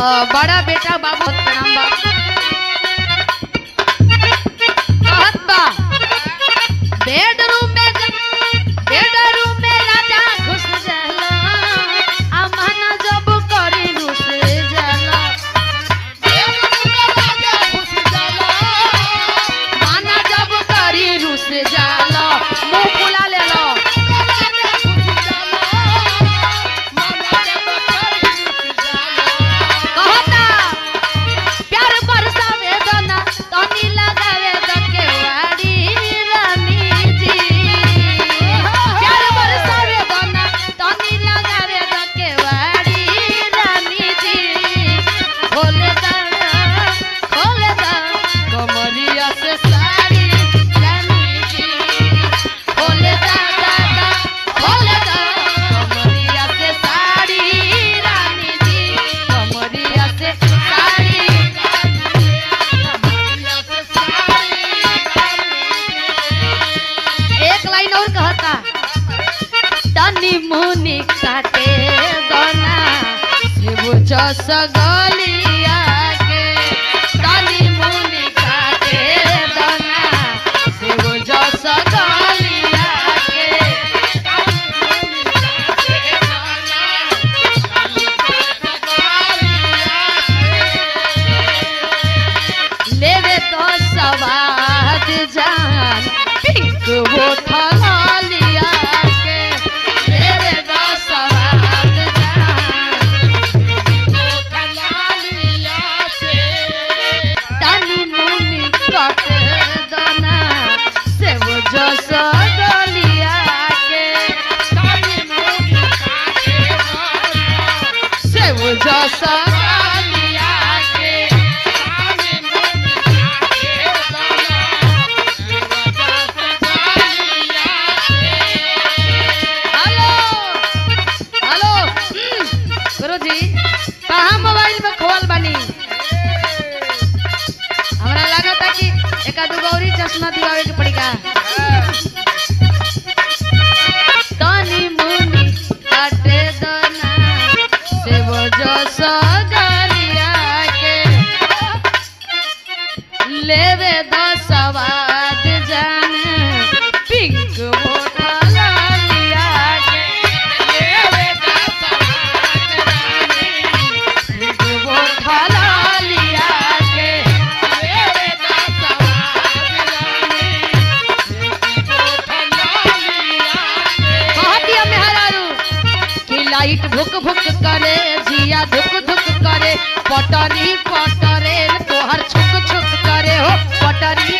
बड़ा बेटा बाबू प्रणाम बा कहत बा बेडरूम में राजा घुस जाला अमना जब करी घुस जाला माना जब करी घुस जाला मुंह फुला ले लो मुनि काटे दोना सगलिया के तनी मुनि काटे दोना सगलिया के लेवे तो सवाद जान पिंक होठा लिया मोबाइल में खोल बनी हमरा लगा था कि एक दो गौरी चश्मा दिवावे के पड़ी का तनी मुनी काटे दना से वो जो सगलिया के लेवे द सवाद जान पिंक होठा लिया के लेवे द सवाद पिंक होठा लिया के लेवे द सवाद पिंक होठा लिया के कहतिया मेहरारू कि लाइट भुक भुक करे जिया धुक धुक करे पटरी पटरे तोहर छुक छुक करे हो पटरी